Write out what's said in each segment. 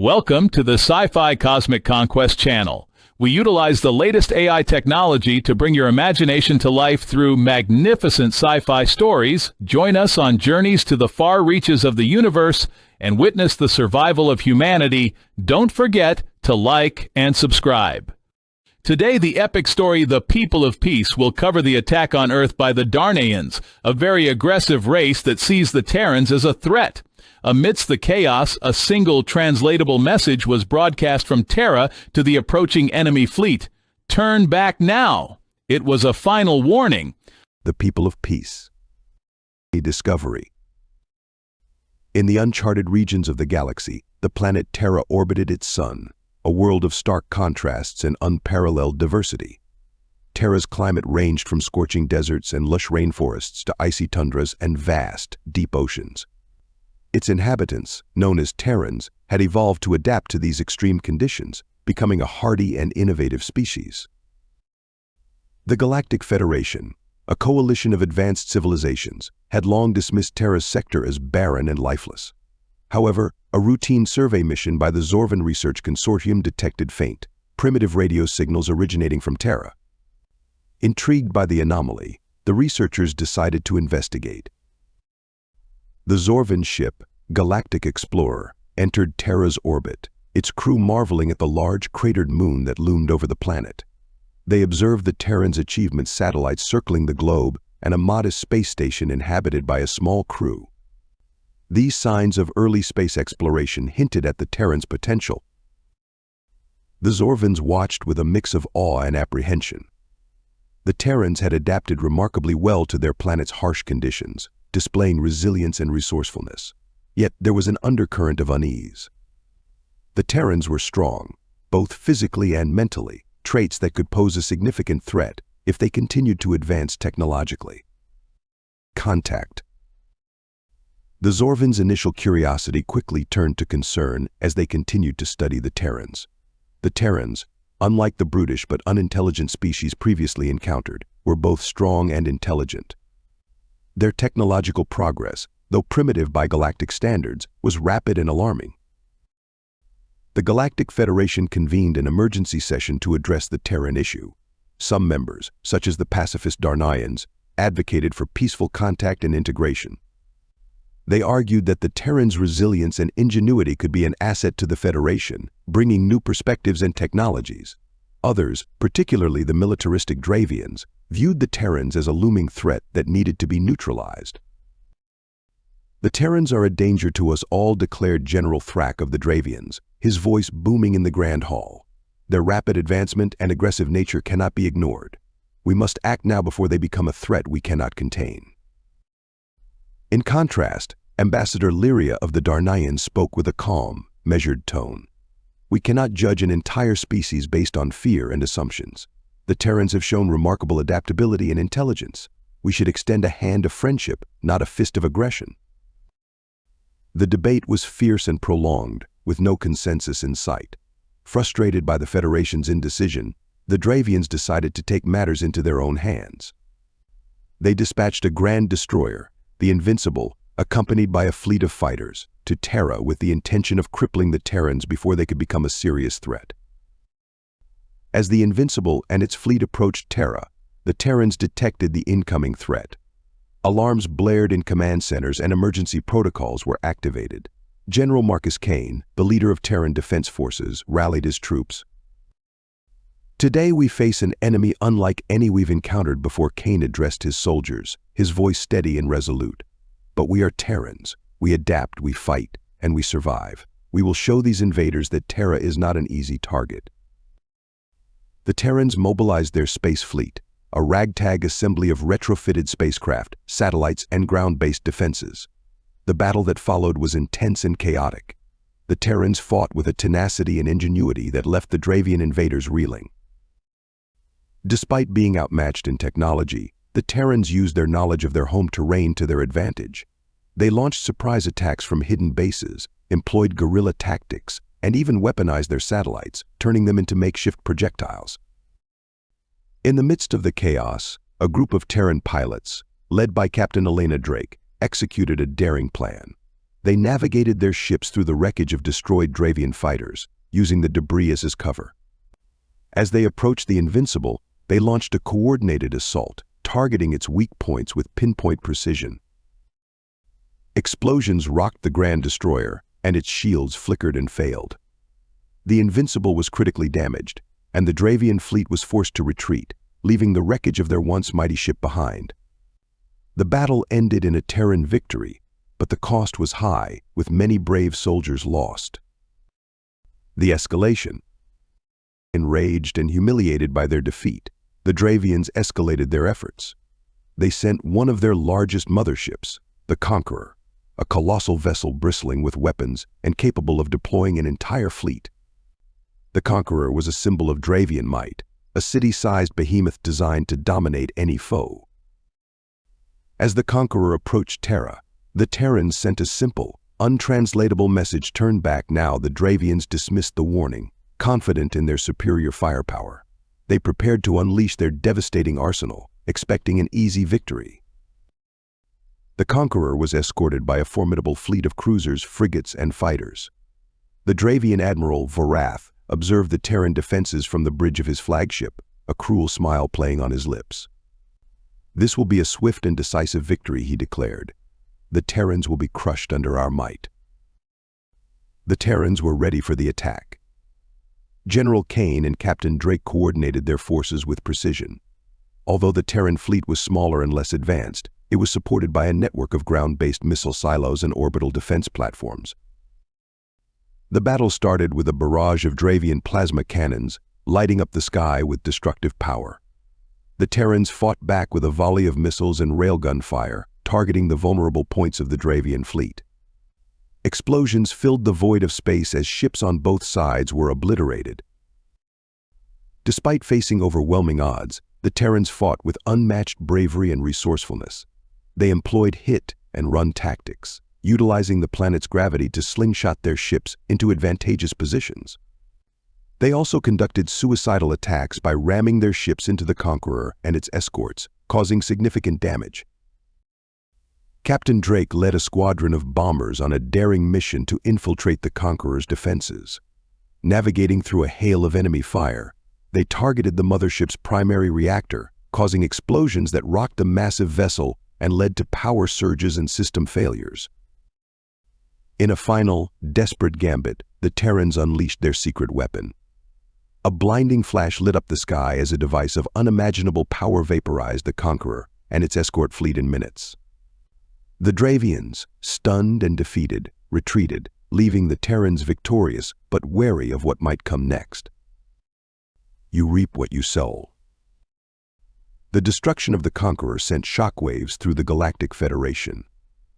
Welcome to the Sci-Fi Cosmic Conquest channel. We utilize the latest AI technology to bring your imagination to life through magnificent sci-fi stories. Join us on journeys to the far reaches of the universe and witness the survival of humanity. Don't forget to like and subscribe. Today, the epic story The People of Peace will cover the attack on Earth by the Darnaians, a very aggressive race that sees the Terrans as a threat. Amidst the chaos, a single translatable message was broadcast from Terra to the approaching enemy fleet. Turn back now! It was a final warning. The People of Peace. A discovery. In the uncharted regions of the galaxy, the planet Terra orbited its sun, a world of stark contrasts and unparalleled diversity. Terra's climate ranged from scorching deserts and lush rainforests to icy tundras and vast, deep oceans. Its inhabitants, known as Terrans, had evolved to adapt to these extreme conditions, becoming a hardy and innovative species. The Galactic Federation, a coalition of advanced civilizations, had long dismissed Terra's sector as barren and lifeless. However, a routine survey mission by the Zorvin Research Consortium detected faint, primitive radio signals originating from Terra. Intrigued by the anomaly, the researchers decided to investigate. The Zorvin ship, Galactic Explorer, entered Terra's orbit, its crew marveling at the large cratered moon that loomed over the planet. They observed the Terran's achievement satellites circling the globe and a modest space station inhabited by a small crew. These signs of early space exploration hinted at the Terran's potential. The Zorvins watched with a mix of awe and apprehension. The Terrans had adapted remarkably well to their planet's harsh conditions, displaying resilience and resourcefulness. Yet there was an undercurrent of unease. The Terrans were strong, both physically and mentally, traits that could pose a significant threat if they continued to advance technologically. Contact. The Zorvins' initial curiosity quickly turned to concern as they continued to study the Terrans. The Terrans, unlike the brutish but unintelligent species previously encountered, were both strong and intelligent. Their technological progress, though primitive by galactic standards, was rapid and alarming. The Galactic Federation convened an emergency session to address the Terran issue. Some members, such as the pacifist Darnaians, advocated for peaceful contact and integration. They argued that the Terrans' resilience and ingenuity could be an asset to the Federation, bringing new perspectives and technologies. Others, particularly the militaristic Dravians, viewed the Terrans as a looming threat that needed to be neutralized. "The Terrans are a danger to us all," declared General Thrak of the Dravians, his voice booming in the Grand Hall. "Their rapid advancement and aggressive nature cannot be ignored. We must act now before they become a threat we cannot contain." In contrast, Ambassador Lyria of the Darnaians spoke with a calm, measured tone. "We cannot judge an entire species based on fear and assumptions. The Terrans have shown remarkable adaptability and intelligence. We should extend a hand of friendship, not a fist of aggression." The debate was fierce and prolonged, with no consensus in sight. Frustrated by the Federation's indecision, the Dravians decided to take matters into their own hands. They dispatched a grand destroyer, the Invincible, accompanied by a fleet of fighters, to Terra with the intention of crippling the Terrans before they could become a serious threat. As the Invincible and its fleet approached Terra, the Terrans detected the incoming threat. Alarms blared in command centers and emergency protocols were activated. General Marcus Kane, the leader of Terran defense forces, rallied his troops. "Today we face an enemy unlike any we've encountered before," Kane addressed his soldiers, his voice steady and resolute. "But we are Terrans. We adapt, we fight, and we survive. We will show these invaders that Terra is not an easy target." The Terrans mobilized their space fleet, a ragtag assembly of retrofitted spacecraft, satellites, and ground-based defenses. The battle that followed was intense and chaotic. The Terrans fought with a tenacity and ingenuity that left the Dravian invaders reeling. Despite being outmatched in technology, the Terrans used their knowledge of their home terrain to their advantage. They launched surprise attacks from hidden bases, employed guerrilla tactics, and even weaponized their satellites, turning them into makeshift projectiles. In the midst of the chaos, a group of Terran pilots, led by Captain Elena Drake, executed a daring plan. They navigated their ships through the wreckage of destroyed Dravian fighters, using the debris as cover. As they approached the Invincible, they launched a coordinated assault, targeting its weak points with pinpoint precision. Explosions rocked the Grand Destroyer, and its shields flickered and failed. The Invincible was critically damaged, and the Dravian fleet was forced to retreat, leaving the wreckage of their once mighty ship behind. The battle ended in a Terran victory, but the cost was high, with many brave soldiers lost. The escalation. Enraged and humiliated by their defeat, the Dravians escalated their efforts. They sent one of their largest motherships, the Conqueror, a colossal vessel bristling with weapons and capable of deploying an entire fleet. The Conqueror was a symbol of Dravian might, a city-sized behemoth designed to dominate any foe. As the Conqueror approached Terra, the Terrans sent a simple, untranslatable message. Turned back. Now the Dravians dismissed the warning, confident in their superior firepower. They prepared to unleash their devastating arsenal, expecting an easy victory. The Conqueror was escorted by a formidable fleet of cruisers, frigates, and fighters. The Dravian Admiral Vorath observed the Terran defenses from the bridge of his flagship, a cruel smile playing on his lips. "This will be a swift and decisive victory," he declared. "The Terrans will be crushed under our might." The Terrans were ready for the attack. General Kane and Captain Drake coordinated their forces with precision. Although the Terran fleet was smaller and less advanced, it was supported by a network of ground-based missile silos and orbital defense platforms. The battle started with a barrage of Dravian plasma cannons, lighting up the sky with destructive power. The Terrans fought back with a volley of missiles and railgun fire, targeting the vulnerable points of the Dravian fleet. Explosions filled the void of space as ships on both sides were obliterated. Despite facing overwhelming odds, the Terrans fought with unmatched bravery and resourcefulness. They employed hit-and-run tactics, utilizing the planet's gravity to slingshot their ships into advantageous positions. They also conducted suicidal attacks by ramming their ships into the Conqueror and its escorts, causing significant damage. Captain Drake led a squadron of bombers on a daring mission to infiltrate the Conqueror's defenses. Navigating through a hail of enemy fire, they targeted the mothership's primary reactor, causing explosions that rocked the massive vessel and led to power surges and system failures. In a final, desperate gambit, the Terrans unleashed their secret weapon. A blinding flash lit up the sky as a device of unimaginable power vaporized the Conqueror and its escort fleet in minutes. The Dravians, stunned and defeated, retreated, leaving the Terrans victorious but wary of what might come next. You reap what you sow. The destruction of the Conqueror sent shockwaves through the Galactic Federation.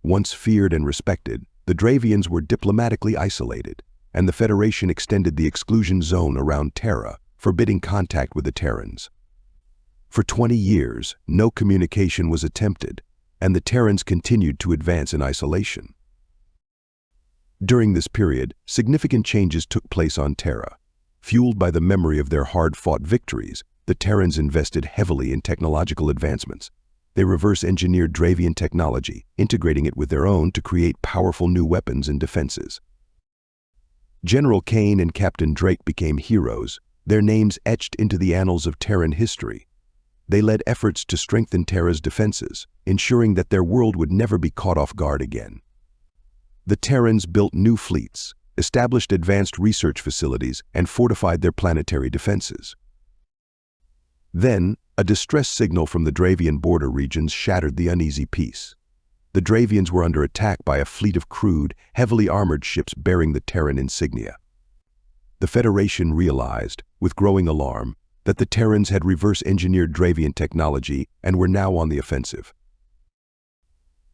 Once feared and respected, the Dravians were diplomatically isolated, and the Federation extended the exclusion zone around Terra, forbidding contact with the Terrans. For 20 years, no communication was attempted, and the Terrans continued to advance in isolation. During this period, significant changes took place on Terra. Fueled by the memory of their hard-fought victories, the Terrans invested heavily in technological advancements. They reverse-engineered Dravian technology, integrating it with their own to create powerful new weapons and defenses. General Kane and Captain Drake became heroes, their names etched into the annals of Terran history. They led efforts to strengthen Terra's defenses, ensuring that their world would never be caught off guard again. The Terrans built new fleets, established advanced research facilities, and fortified their planetary defenses. Then, a distress signal from the Dravian border regions shattered the uneasy peace. The Dravians were under attack by a fleet of crewed, heavily armored ships bearing the Terran insignia. The Federation realized, with growing alarm, that the Terrans had reverse-engineered Dravian technology and were now on the offensive.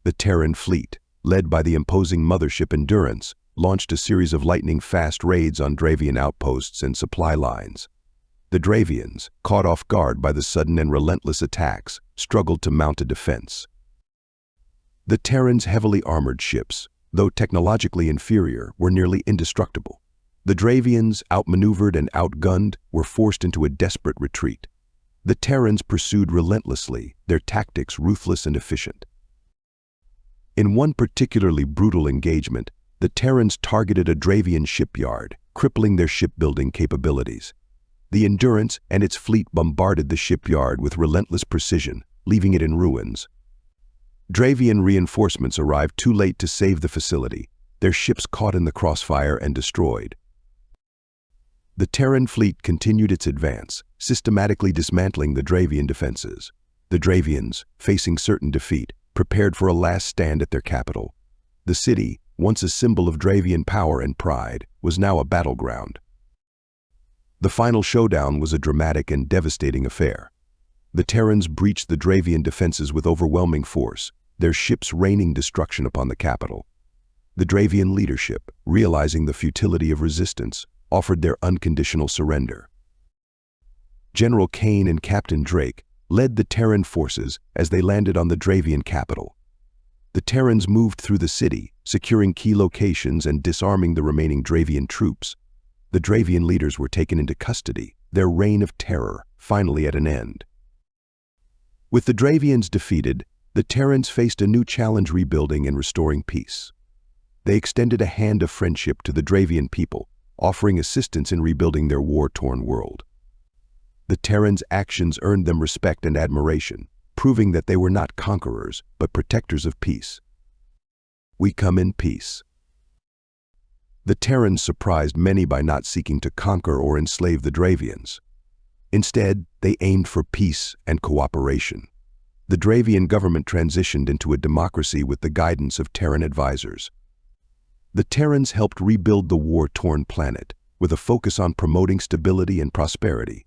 The Terran fleet, led by the imposing mothership Endurance, launched a series of lightning-fast raids on Dravian outposts and supply lines. The Dravians, caught off guard by the sudden and relentless attacks, struggled to mount a defense. The Terrans' heavily armored ships, though technologically inferior, were nearly indestructible. The Dravians, outmaneuvered and outgunned, were forced into a desperate retreat. The Terrans pursued relentlessly, their tactics ruthless and efficient. In one particularly brutal engagement, the Terrans targeted a Dravian shipyard, crippling their shipbuilding capabilities. The Endurance and its fleet bombarded the shipyard with relentless precision, leaving it in ruins. Dravian reinforcements arrived too late to save the facility, their ships caught in the crossfire and destroyed. The Terran fleet continued its advance, systematically dismantling the Dravian defenses. The Dravians, facing certain defeat, prepared for a last stand at their capital. The city, once a symbol of Dravian power and pride, was now a battleground. The final showdown was a dramatic and devastating affair. The Terrans breached the Dravian defenses with overwhelming force, their ships raining destruction upon the capital. The Dravian leadership, realizing the futility of resistance, offered their unconditional surrender. General Kane and Captain Drake led the Terran forces as they landed on the Dravian capital. The Terrans moved through the city, securing key locations and disarming the remaining Dravian troops. The Dravian leaders were taken into custody, their reign of terror finally at an end. With the Dravians defeated, the Terrans faced a new challenge rebuilding and restoring peace. They extended a hand of friendship to the Dravian people, offering assistance in rebuilding their war-torn world. The Terrans' actions earned them respect and admiration, proving that they were not conquerors, but protectors of peace. We come in peace. The Terrans surprised many by not seeking to conquer or enslave the Dravians. Instead, they aimed for peace and cooperation. The Dravian government transitioned into a democracy with the guidance of Terran advisors. The Terrans helped rebuild the war-torn planet, with a focus on promoting stability and prosperity.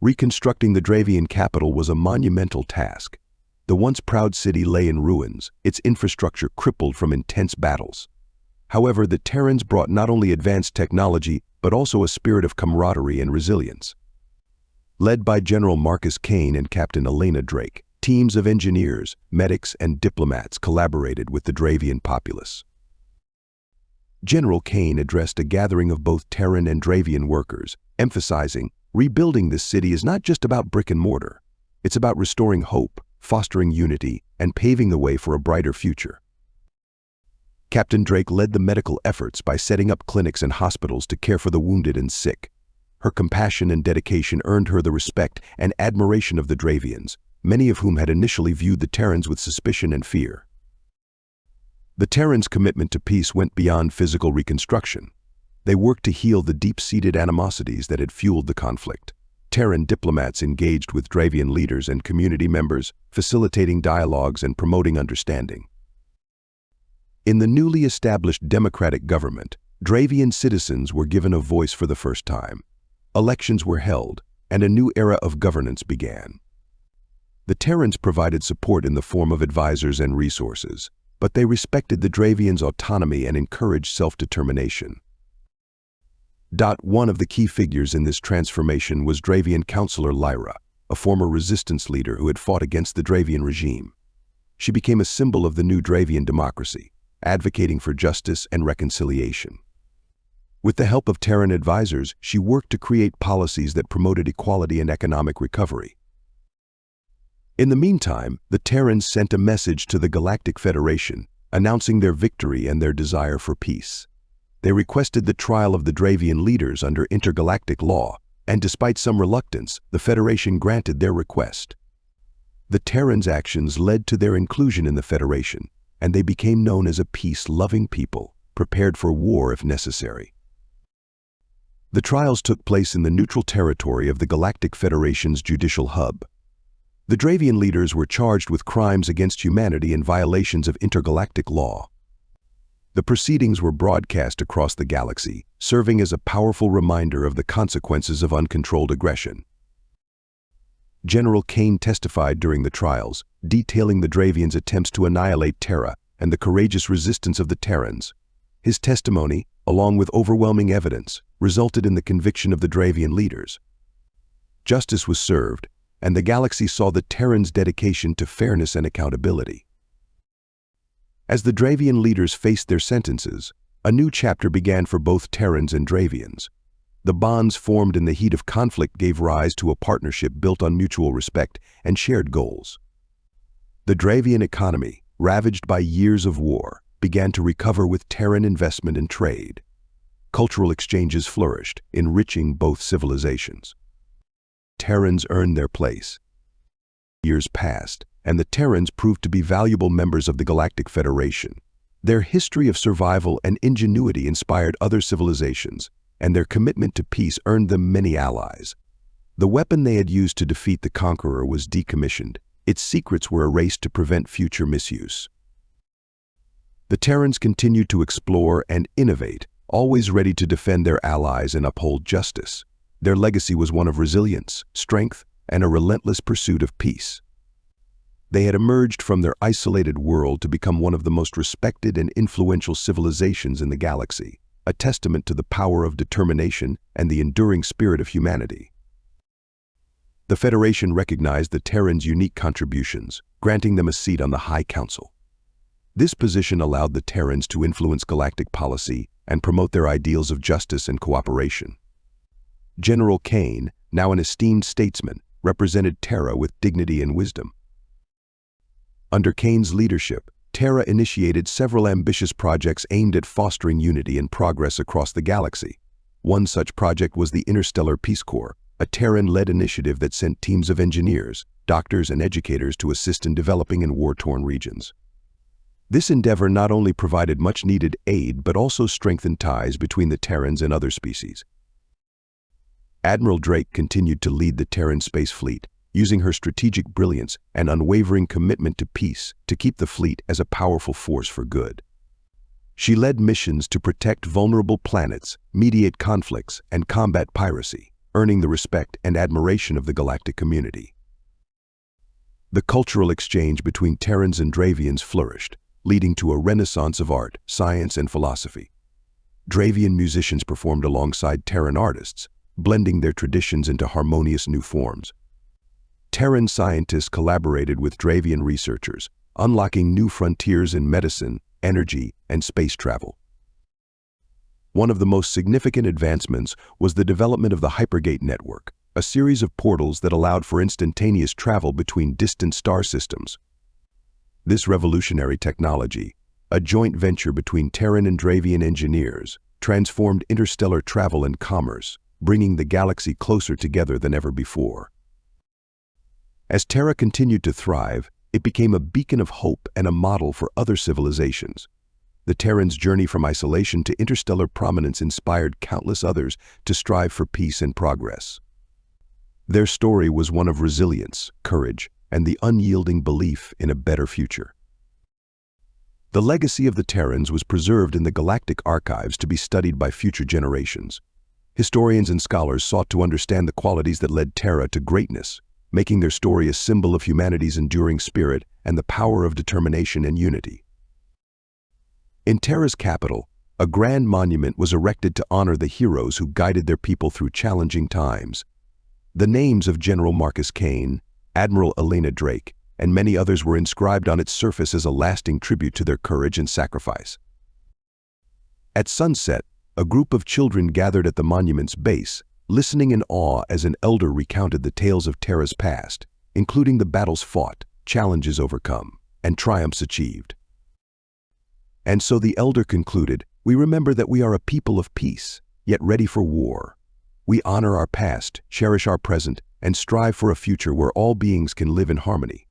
Reconstructing the Dravian capital was a monumental task. The once proud city lay in ruins, its infrastructure crippled from intense battles. However, the Terrans brought not only advanced technology, but also a spirit of camaraderie and resilience. Led by General Marcus Kane and Captain Elena Drake, teams of engineers, medics, and diplomats collaborated with the Dravian populace. General Kane addressed a gathering of both Terran and Dravian workers, emphasizing, rebuilding this city is not just about brick and mortar. It's about restoring hope, fostering unity, and paving the way for a brighter future. Captain Drake led the medical efforts by setting up clinics and hospitals to care for the wounded and sick. Her compassion and dedication earned her the respect and admiration of the Dravians, many of whom had initially viewed the Terrans with suspicion and fear. The Terrans' commitment to peace went beyond physical reconstruction. They worked to heal the deep-seated animosities that had fueled the conflict. Terran diplomats engaged with Dravian leaders and community members, facilitating dialogues and promoting understanding. In the newly established democratic government, Dravian citizens were given a voice for the first time. Elections were held, and a new era of governance began. The Terrans provided support in the form of advisors and resources, but they respected the Dravians' autonomy and encouraged self-determination. One of the key figures in this transformation was Dravian Counselor Lyra, a former resistance leader who had fought against the Dravian regime. She became a symbol of the new Dravian democracy, advocating for justice and reconciliation. With the help of Terran advisors, she worked to create policies that promoted equality and economic recovery. In the meantime, the Terrans sent a message to the Galactic Federation, announcing their victory and their desire for peace. They requested the trial of the Dravian leaders under intergalactic law, and despite some reluctance, the Federation granted their request. The Terrans' actions led to their inclusion in the Federation, and they became known as a peace-loving people, prepared for war if necessary. The trials took place in the neutral territory of the Galactic Federation's judicial hub. The Dravian leaders were charged with crimes against humanity and violations of intergalactic law. The proceedings were broadcast across the galaxy, serving as a powerful reminder of the consequences of uncontrolled aggression. General Kane testified during the trials, detailing the Dravians' attempts to annihilate Terra and the courageous resistance of the Terrans. His testimony, along with overwhelming evidence, resulted in the conviction of the Dravian leaders. Justice was served, and the galaxy saw the Terrans' dedication to fairness and accountability. As the Dravian leaders faced their sentences, a new chapter began for both Terrans and Dravians. The bonds formed in the heat of conflict gave rise to a partnership built on mutual respect and shared goals. The Dravian economy, ravaged by years of war, began to recover with Terran investment and trade. Cultural exchanges flourished, enriching both civilizations. Terrans earned their place. Years passed, and the Terrans proved to be valuable members of the Galactic Federation. Their history of survival and ingenuity inspired other civilizations, and their commitment to peace earned them many allies. The weapon they had used to defeat the Conqueror was decommissioned. Its secrets were erased to prevent future misuse. The Terrans continued to explore and innovate, always ready to defend their allies and uphold justice. Their legacy was one of resilience, strength, and a relentless pursuit of peace. They had emerged from their isolated world to become one of the most respected and influential civilizations in the galaxy, a testament to the power of determination and the enduring spirit of humanity. The Federation recognized the Terrans' unique contributions, granting them a seat on the High Council. This position allowed the Terrans to influence galactic policy and promote their ideals of justice and cooperation. General Kane, now an esteemed statesman, represented Terra with dignity and wisdom. Under Kane's leadership, Terra initiated several ambitious projects aimed at fostering unity and progress across the galaxy. One such project was the Interstellar Peace Corps, a Terran-led initiative that sent teams of engineers, doctors, and educators to assist in developing in war-torn regions. This endeavor not only provided much-needed aid but also strengthened ties between the Terrans and other species. Admiral Drake continued to lead the Terran space fleet, using her strategic brilliance and unwavering commitment to peace to keep the fleet as a powerful force for good. She led missions to protect vulnerable planets, mediate conflicts, and combat piracy, earning the respect and admiration of the galactic community. The cultural exchange between Terrans and Dravians flourished, leading to a renaissance of art, science, and philosophy. Dravian musicians performed alongside Terran artists, blending their traditions into harmonious new forms. Terran scientists collaborated with Dravian researchers, unlocking new frontiers in medicine, energy, and space travel. One of the most significant advancements was the development of the Hypergate network, a series of portals that allowed for instantaneous travel between distant star systems. This revolutionary technology, a joint venture between Terran and Dravian engineers, transformed interstellar travel and commerce, bringing the galaxy closer together than ever before. As Terra continued to thrive, it became a beacon of hope and a model for other civilizations. The Terrans' journey from isolation to interstellar prominence inspired countless others to strive for peace and progress. Their story was one of resilience, courage, and the unyielding belief in a better future. The legacy of the Terrans was preserved in the galactic archives to be studied by future generations. Historians and scholars sought to understand the qualities that led Terra to greatness, making their story a symbol of humanity's enduring spirit and the power of determination and unity. In Terra's capital, a grand monument was erected to honor the heroes who guided their people through challenging times. The names of General Marcus Kane, Admiral Elena Drake, and many others were inscribed on its surface as a lasting tribute to their courage and sacrifice. At sunset, a group of children gathered at the monument's base, listening in awe as an elder recounted the tales of Terra's past, including the battles fought, challenges overcome, and triumphs achieved. And so the elder concluded, "We remember that we are a people of peace, yet ready for war. We honor our past, cherish our present, and strive for a future where all beings can live in harmony."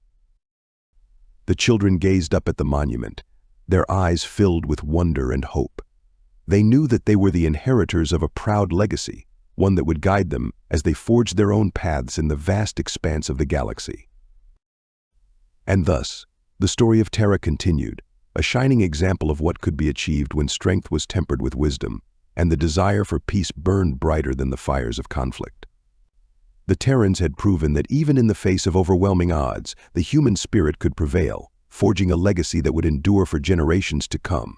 The children gazed up at the monument, their eyes filled with wonder and hope. They knew that they were the inheritors of a proud legacy, one that would guide them as they forged their own paths in the vast expanse of the galaxy. And thus, the story of Terra continued, a shining example of what could be achieved when strength was tempered with wisdom, and the desire for peace burned brighter than the fires of conflict. The Terrans had proven that even in the face of overwhelming odds, the human spirit could prevail, forging a legacy that would endure for generations to come.